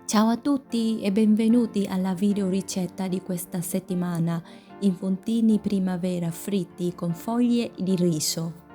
Ciao a tutti e benvenuti alla video ricetta di questa settimana, infontini primavera fritti con foglie di riso.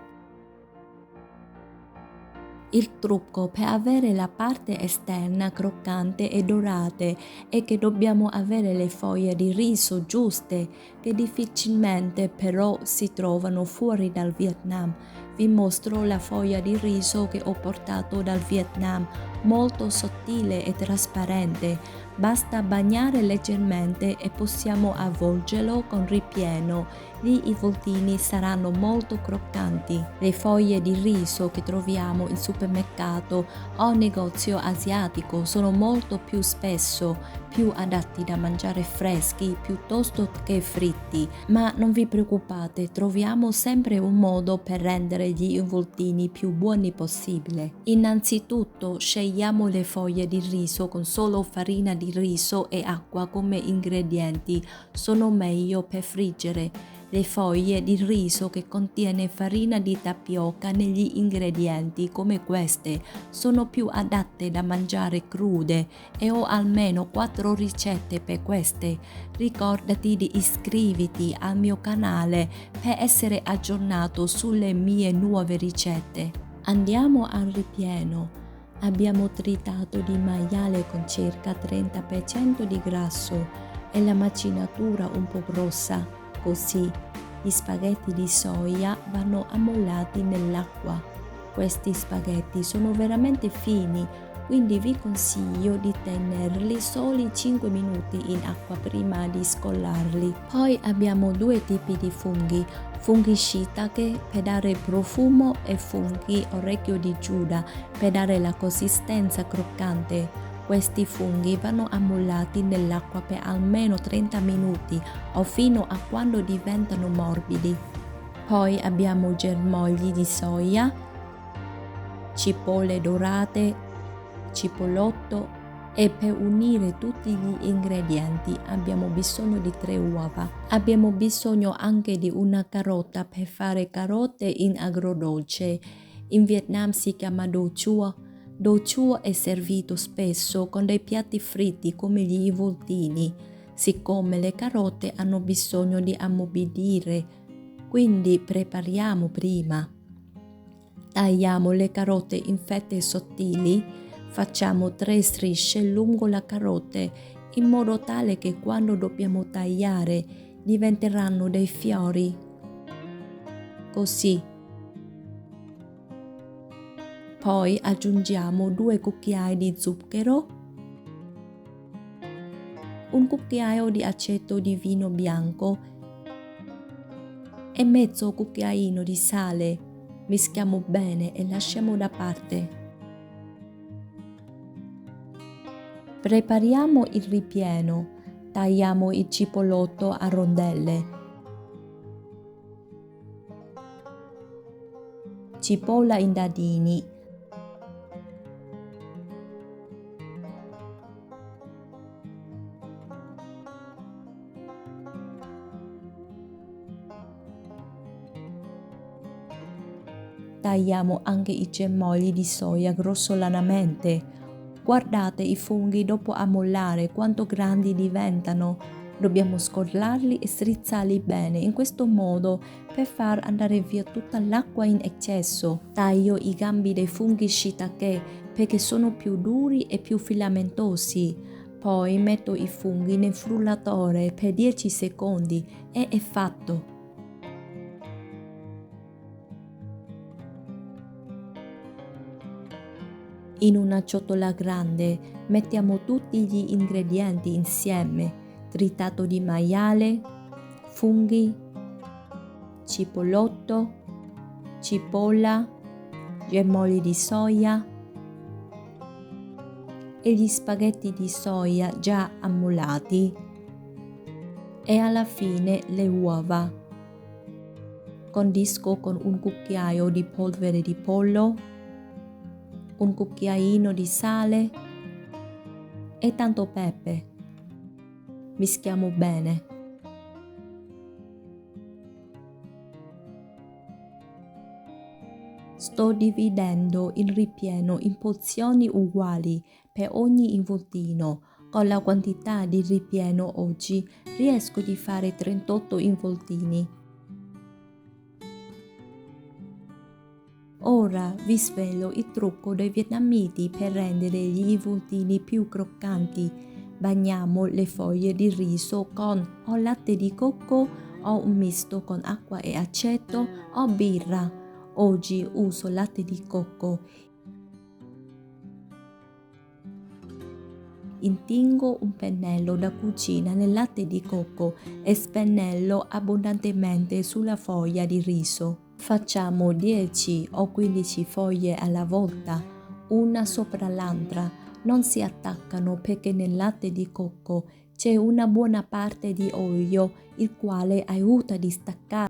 Il trucco per avere la parte esterna croccante e dorate è che dobbiamo avere le foglie di riso giuste, che difficilmente però si trovano fuori dal Vietnam. Vi mostro la foglia di riso che ho portato dal Vietnam, molto sottile e trasparente. Basta bagnare leggermente e possiamo avvolgerlo con ripieno. Lì i voltini saranno molto croccanti. Le foglie di riso che troviamo in supermercato o negozio asiatico sono molto più spesso più adatti da mangiare freschi piuttosto che fritti, ma non vi preoccupate, troviamo sempre un modo per rendere gli involtini più buoni possibile. Innanzitutto scegliamo le foglie di riso con solo farina di riso e acqua come ingredienti, sono meglio per friggere. Le foglie di riso che contiene farina di tapioca negli ingredienti come queste sono più adatte da mangiare crude e ho almeno 4 ricette per queste. Ricordati di iscriverti al mio canale per essere aggiornato sulle mie nuove ricette. Andiamo al ripieno. Abbiamo tritato di maiale con circa 30% di grasso e la macinatura un po' grossa. Così gli spaghetti di soia vanno ammollati nell'acqua. Questi spaghetti sono veramente fini, quindi vi consiglio di tenerli soli 5 minuti in acqua prima di scollarli. Poi abbiamo due tipi di funghi shiitake per dare profumo e funghi orecchio di Giuda per dare la consistenza croccante. Questi funghi vanno ammollati nell'acqua per almeno 30 minuti o fino a quando diventano morbidi. Poi abbiamo germogli di soia, cipolle dorate, cipollotto e per unire tutti gli ingredienti abbiamo bisogno di 3 uova. Abbiamo bisogno anche di una carota per fare carote in agrodolce. In Vietnam si chiama do chua. Do chua è servito spesso con dei piatti fritti come gli involtini, siccome le carote hanno bisogno di ammorbidire, quindi prepariamo prima. Tagliamo le carote in fette sottili, facciamo 3 strisce lungo la carote in modo tale che quando dobbiamo tagliare diventeranno dei fiori. Così. Poi aggiungiamo 2 cucchiai di zucchero, un cucchiaio di aceto di vino bianco e mezzo cucchiaino di sale. Mischiamo bene e lasciamo da parte. Prepariamo il ripieno. Tagliamo il cipollotto a rondelle. Cipolla in dadini. Tagliamo anche i germogli di soia grossolanamente. Guardate i funghi dopo ammollare quanto grandi diventano. Dobbiamo scollarli e strizzarli bene in questo modo per far andare via tutta l'acqua in eccesso. Taglio i gambi dei funghi shiitake perché sono più duri e più filamentosi. Poi metto i funghi nel frullatore per 10 secondi e è fatto. In una ciotola grande mettiamo tutti gli ingredienti insieme: tritato di maiale, funghi, cipollotto, cipolla, germogli di soia e gli spaghetti di soia già ammollati e alla fine le uova. Condisco con un cucchiaio di polvere di pollo, un cucchiaino di sale e tanto pepe. Mischiamo bene. Sto dividendo il ripieno in porzioni uguali per ogni involtino. Con la quantità di ripieno oggi riesco di fare 38 involtini. Ora vi svelo il trucco dei vietnamiti per rendere gli involtini più croccanti. Bagniamo le foglie di riso con o latte di cocco o un misto con acqua e aceto o birra. Oggi uso latte di cocco. Intingo un pennello da cucina nel latte di cocco e spennello abbondantemente sulla foglia di riso. Facciamo 10 o 15 foglie alla volta, una sopra l'altra. Non si attaccano perché nel latte di cocco c'è una buona parte di olio, il quale aiuta a distaccare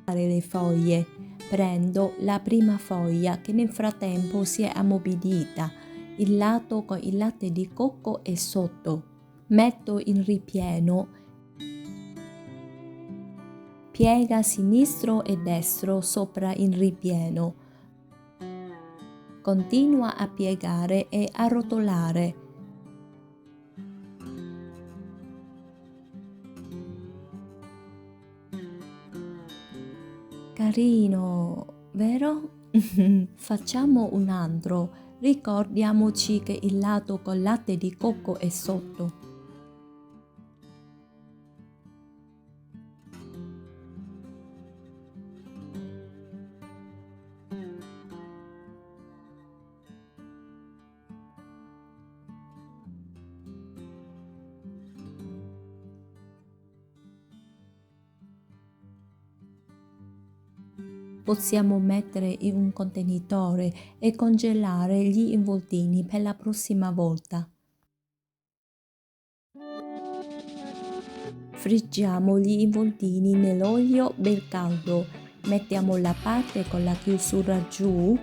le foglie. Prendo la prima foglia che nel frattempo si è ammorbidita. Il lato con il latte di cocco è sotto. Metto il ripieno. Piega sinistro e destro sopra il ripieno. Continua a piegare e a rotolare. Carino, vero? Facciamo un altro. Ricordiamoci che il lato col latte di cocco è sotto. Possiamo mettere in un contenitore e congelare gli involtini per la prossima volta. Friggiamo gli involtini nell'olio ben caldo. Mettiamo la parte con la chiusura giù.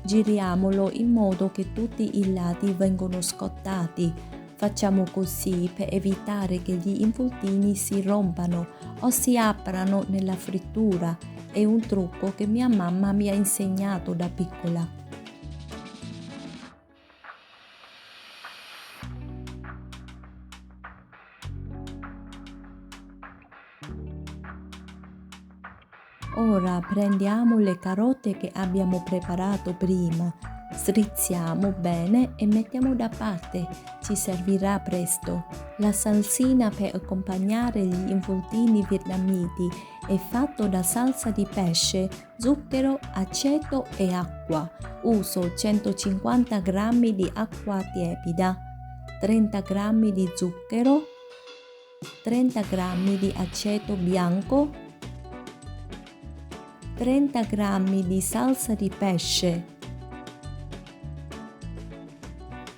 Giriamolo in modo che tutti i lati vengano scottati. Facciamo così per evitare che gli involtini si rompano o si aprano nella frittura. È un trucco che mia mamma mi ha insegnato da piccola. Ora prendiamo le carote che abbiamo preparato prima, strizziamo bene e mettiamo da parte, ci servirà presto. La salsina per accompagnare gli involtini vietnamiti è fatto da salsa di pesce, zucchero, aceto e acqua. Uso 150 g di acqua tiepida, 30 g di zucchero, 30 g di aceto bianco, 30 g di salsa di pesce.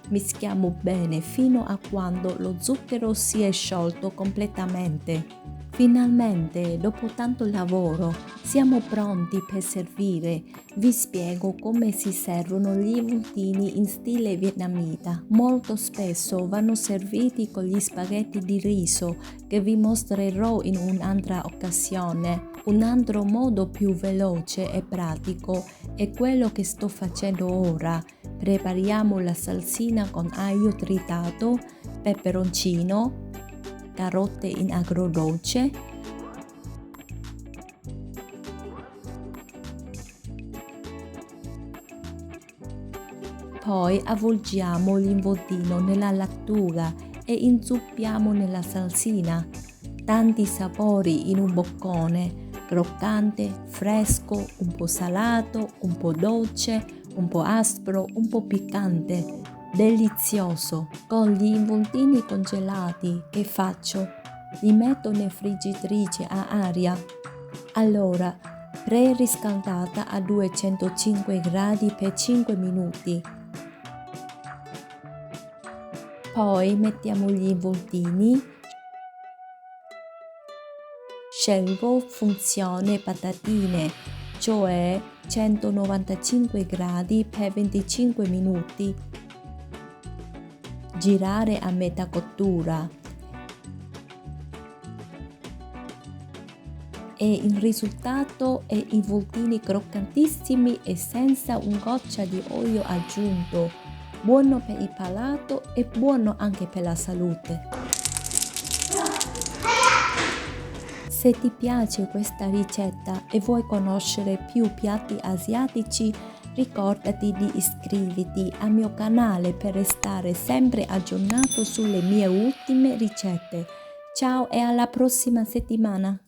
Mischiamo bene fino a quando lo zucchero si è sciolto completamente. Finalmente, dopo tanto lavoro, siamo pronti per servire. Vi spiego come si servono gli involtini in stile vietnamita. Molto spesso vanno serviti con gli spaghetti di riso, che vi mostrerò in un'altra occasione. Un altro modo più veloce e pratico è quello che sto facendo ora. Prepariamo la salsina con aglio tritato, peperoncino, carote in agrodolce, poi avvolgiamo l'involtino nella lattuga e inzuppiamo nella salsina. Tanti sapori in un boccone, croccante, fresco, un po' salato, un po' dolce, un po' aspro, un po' piccante. Delizioso! Con gli involtini congelati che faccio? Li metto nella friggitrice a aria. Allora, preriscaldata a 205 gradi per 5 minuti. Poi mettiamo gli involtini. Scelgo funzione patatine, cioè 195 gradi per 25 minuti. Girare a metà cottura e il risultato è i voltini croccantissimi e senza un goccia di olio aggiunto, buono per il palato e buono anche per la salute. Se ti piace questa ricetta e vuoi conoscere più piatti asiatici, ricordati di iscriverti al mio canale per restare sempre aggiornato sulle mie ultime ricette. Ciao e alla prossima settimana!